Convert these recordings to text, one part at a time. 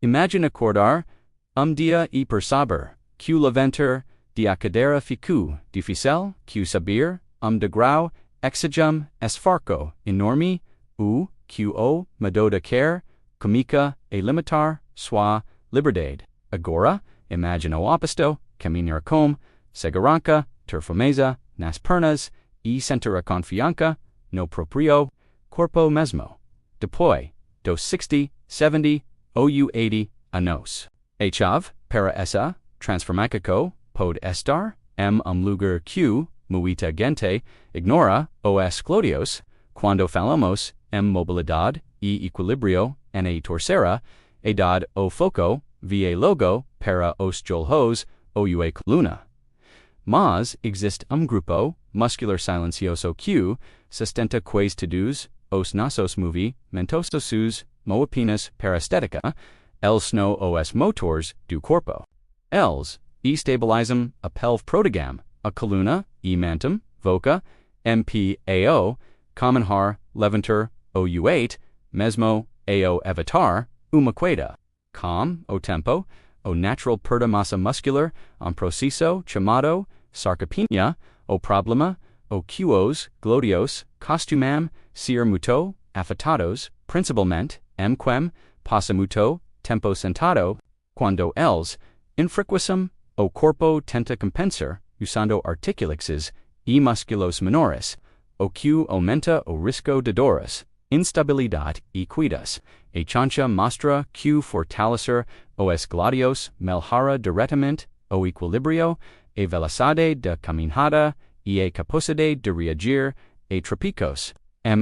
Imagine acordar, dia e perceber, que levantar, de a cadeira ficou difícil, que subir, degrau, exigem, esforço enorme, que o mudou de quer, comica e limitar, sua liberdade. Agora, imagine o oposto, caminhar com, segurança, ter firmeza nas pernas, e sentir a confiança, no proprio, corpo mesmo. Depois, dos 60, 70, ou 80 anos. A chave, para essa, transformação, pode estar, lugar que, muita gente, ignora, os glúteos, quando falamos, mobilidade e equilíbrio, na terceira, idade o foco, va logo, para os olhos, ou a coluna. Mas existe grupo muscular silencioso que sustenta questões os nossos movimentos apenas para estética, eles no os motores do corpo. Eles estabilizam a pelve protegam, a coluna e mantem, voca, mpao, caminhar, levantar, o 8, mesmo ao evitar, uma queda. Com o tempo, o natural perda massa muscular, processo chamado sarcopenia, o problema, o que os glúteos costumam ser muito afetados, principalmente, quem passa muito tempo sentado, quando eles infrequecem, o corpo tenta compensar, usando articulações e músculos menores, o que aumenta o risco de dores, instabilidade e quedas. A chancha mostra que fortalecer os glúteos melhora diretamente o equilíbrio, a velocidade de caminhada e a capacidade de reagir a tropicos.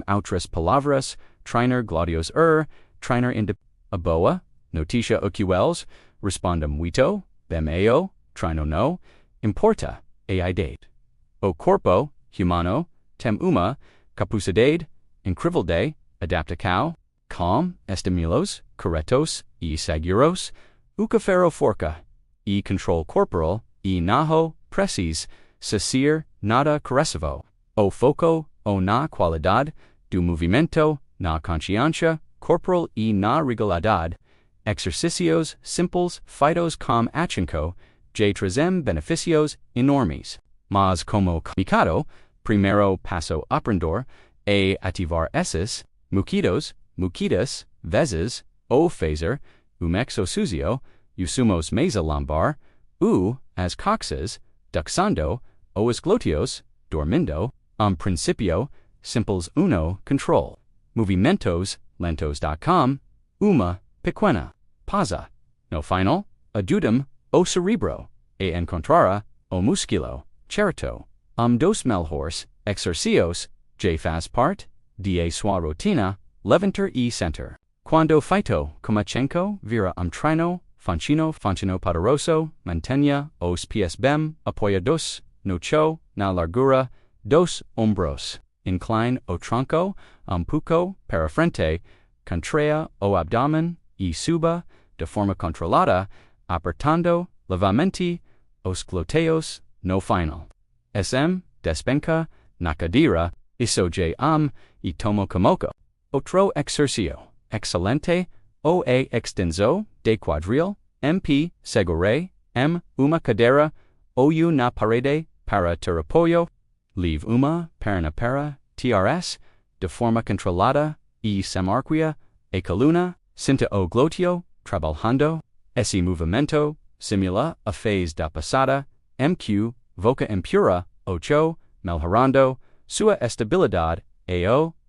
Outras palavras, treinar glúteos treinar a boa notícia o que eles respondem muito, bem treino no, importa, a idade. O corpo humano tem uma capacidade incrível de adaptação, com estímulos corretos e seguros, o que fará forca, e controle corporal, e não precisa ser nada agressivo. O foco, na qualidade do movimento, na consciência corporal e na regularidade. Exercícios simples feitos com afinco, já trazem benefícios enormes. Mas como comunicado, primeiro passo aprender a ativar esses muitas vezes, o fazer, exercício, usamos mesa lombar, as coxas, duxando, os glúteos, dormindo, principio, simples uno control. Movimentos lentos.com, uma pequena pausa. No final, ajudam o cerebro a encontrar o músculo certo. Dos melhores exercícios já faz parte de sua rotina, levantar e sentar. Quando feito como vira treino, funciona poderoso, mantenha os pies bem apoiados no chão, na largura dos ombros. Incline o tronco pouco para frente, contraia o abdômen e suba de forma controlada, apertando levemente os glúteos no final. Despenca na cadeira, isso já e tomo como outro exercício excelente, o extenso de quadril, segurei, uma cadeira, ou na parede para ter apoio, leave uma perna para TRS, de forma controlada e semarquia, a coluna, sinta o glúteo, trabalhando, esse movimento, simula a phase da passada, voca impura, 8, melhorando, sua estabilidade,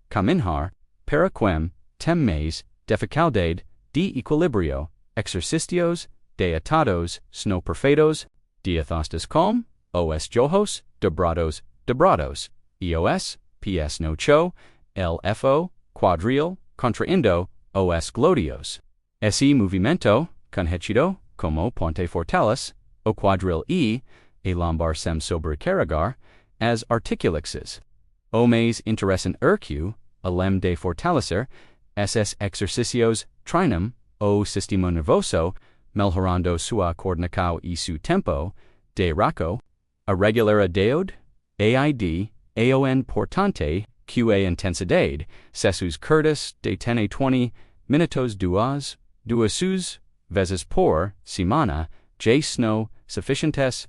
caminhar, para quem tem mais dificuldade de equilíbrio, exercícios de atados são perfeitos, diathostas com, os ojos, dobrados, EOS, PS no cho, LFO, quadril, contraindo, os glúteos. Esse movimento, conhecido como ponte fortalis, o quadril e, a lombar sem sobrecarregar, as articulações. O mais interessante além de fortalecer, esses exercícios treinam o sistema nervoso, melhorando sua coordenação e seu tempo de reação. A regularidade, AID, importante, que a intensidade, seus curtas de 10 a 20 minutos duas vezes por semana, J. Snow, suficientes.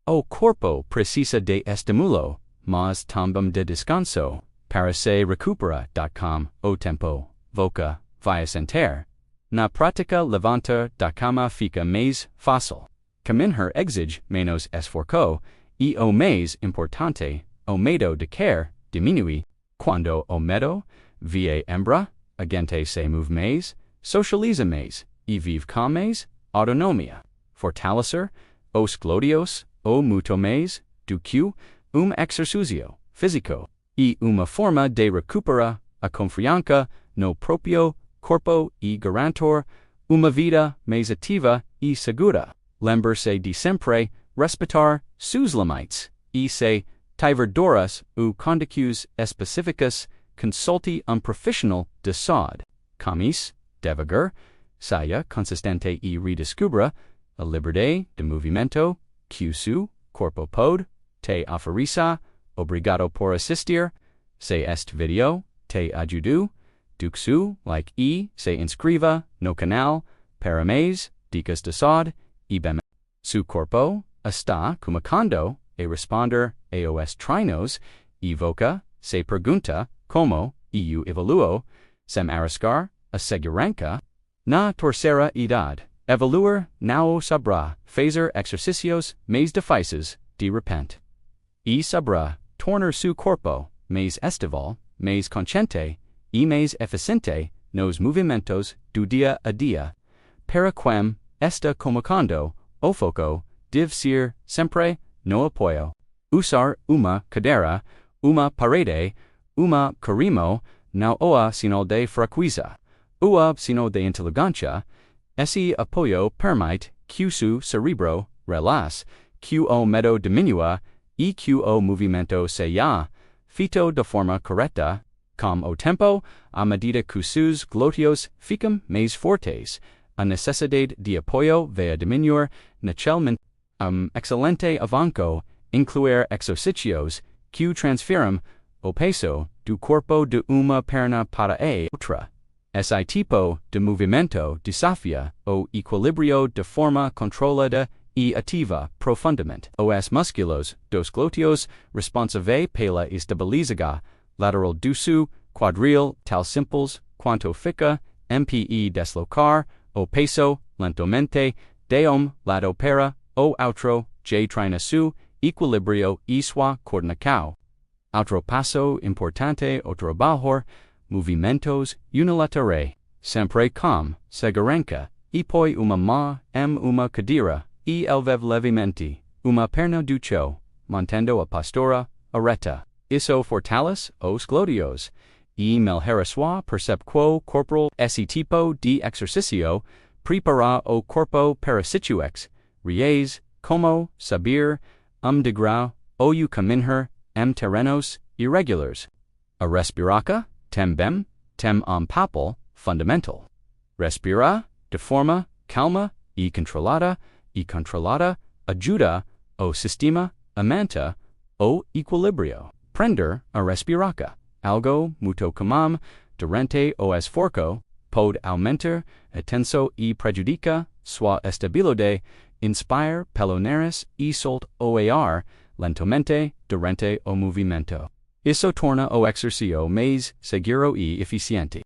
O corpo precisa de estimulo, mas também de descanso, para se recupera. O tempo, voca, vai sentir. Na prática levantar da cama fica mais fácil. Caminhar exige menos esforço, e o mais importante, o medo de quer diminui. Quando o medo vie embra, a gente se move mais, socializa mais, e vive com mais autonomia. Fortalecer os glúteos, o muito mais do que exercício físico, e uma forma de recuperar a confiança no próprio corpo e garantir uma vida mais ativa e segura. Lembre-se de sempre respeitar seus limites e se tiver dúvidas ou condições específicas, consulte profissional de saúde. Com isso, devagar, saia consistente e redescubra a liberdade de movimento que seu corpo pode te oferecer. Obrigado por assistir. Se este vídeo te ajudou, do like e se inscreva no canal para mais dicas de saúde e bem. Su corpo está comunicando e responder a os treinos e voca se pergunta como eu evoluo sem arriscar a segurança. Na terceira idade, evoluir não saberá fazer exercícios mais difíceis de repente. E saberá tornar seu corpo mais estável, mais consciente e mais eficiente nos movimentos do dia a dia. Para quem está comunicando, o foco deve ser sempre no apoio. Usar uma cadeira, uma parede, uma carimo, não o sinal de fraqueza. O sinal de inteligência. Esse apoio permite que seu cerebro relaxe, que o medo diminua e que o movimento seja feito de forma correta. Com o tempo, à medida que seus glúteos ficam mais fortes, a necessidade de apoio vai diminuir naturalmente. Excelente avanço incluir exercícios que transferem o peso do corpo de uma perna para a outra. Esse tipo de movimento desafia o equilíbrio de forma controlada e ativa profundamente. Os músculos dos glúteos responsáveis pela estabilidade lateral do seu quadril tal simples quanto fica MPE deslocar o peso lentamente de lado para o outro J treina su equilíbrio e sua coordenação. Outro passo importante o trabalhar movimentos unilaterais, sempre com segurança, e põe uma mão uma cadeira e eleve levemente uma perna do chão, mantendo a postura reta. Isso fortalece os glúteos e melhora sua percepção corporal. Esse tipo de exercício prepara o corpo para situações reais, como subir degrau ou caminhar terrenos irregulares. A respiração também tem papel fundamental. Respirar de forma calma e controlada ajuda o sistema a manter o equilíbrio. Prender a respiração, algo muito comum durante o esforço, pode aumentar a tensão e prejudica sua estabilidade. Inspire pelo nariz e solte o ar lentamente durante o movimento. Isso torna o exercício mais seguro e eficiente.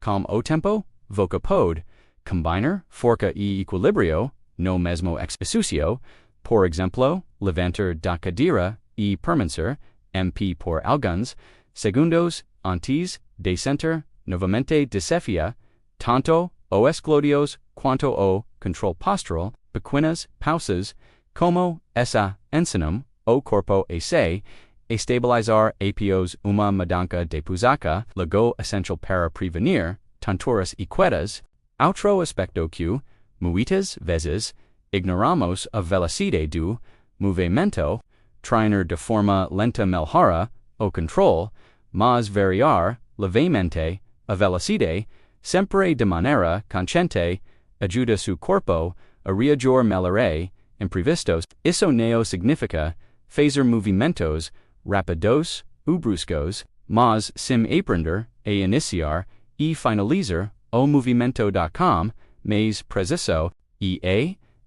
Com o tempo, você pode combinar força e equilíbrio no mesmo exercício, por exemplo, levantar da cadeira e permanecer MP por alguns segundos antes de sentar novamente desafia tanto os glúteos quanto o controle postural. Pequenas pausas, como essa ensinam o corpo a se estabilizar após uma mudança de posição, algo essencial para prevenir tonturas e quedas. Outro aspecto que, muitas vezes, ignoramos a velocidade do movimento. Treinar de forma lenta melhora o controle, mas variar levemente a velocidade, sempre de maneira consciente, ajuda seu corpo a reagir melhor imprevistos. Isso não significa fazer movimentos rápidos ou bruscos, mas sim aprender a iniciar e finalizar o movimento com mais preciso, e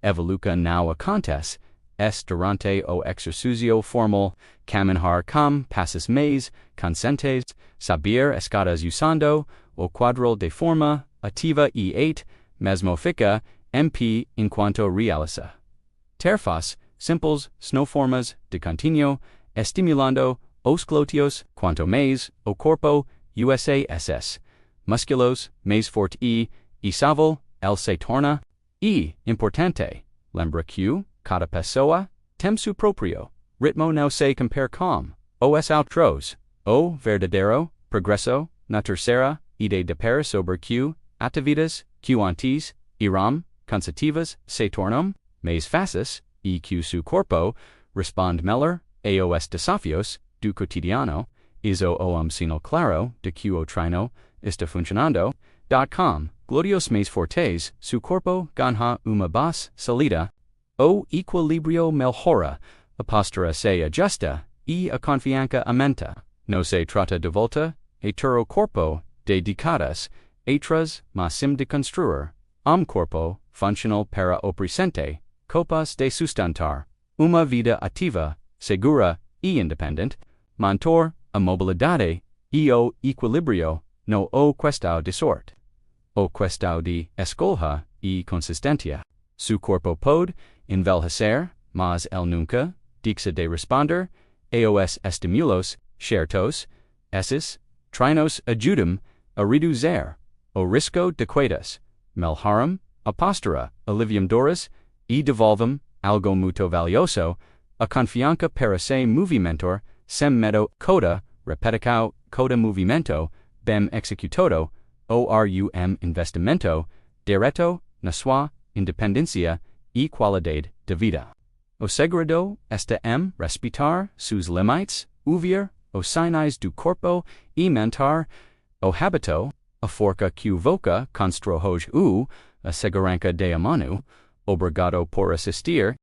evoluca não acontece, durante o exercício formal, caminhar com passos mais conscientes, saber escadas usando o quadro de forma ativa e mesmo fica MP enquanto realiza tarefas simples são formas de continuo, estimulando os glúteos quanto mais o corpo usass músculos mais forte e sável ele se torna. Importante, lembra que cada pessoa tem seu próprio ritmo, não se compare com os outros. O verdadeiro progresso na terceira idade para sobre que atividades que antes eram cansativas se tornam mais fáceis e que seu corpo responde melhor aos desafios do cotidiano. Isso o sinal claro de que o treino está funcionando. Glúteos mais fortes, seu corpo ganha uma boa salida. O equilíbrio melhora, a postura se ajusta e a confiança aumenta. Não se trata de volta a ter o corpo de décadas atrás, mas sim de construir corpo funcional para o presente, capaz de sustentar uma vida ativa, segura e independente. Manter a mobilidade e o equilíbrio no o questão de sorte. O questão de escolha e consistência. Seu corpo pode envelhecer, mas ele nunca deixa de responder aos estímulos certos. Esses treinos ajudam a reduzir o risco de quedas, melhoram a postura, aliviam dores e devolvem algo muito valioso, a confiança para se movimentar sem medo. Coda repetição, coda movimento bem executado, investimento direto na sua independência e qualidade de vida. O segredo está em respeitar seus limites, ouvir os sinais do corpo e manter o hábito, a força que voca constrói a segurança de mano. Obrigado por assistir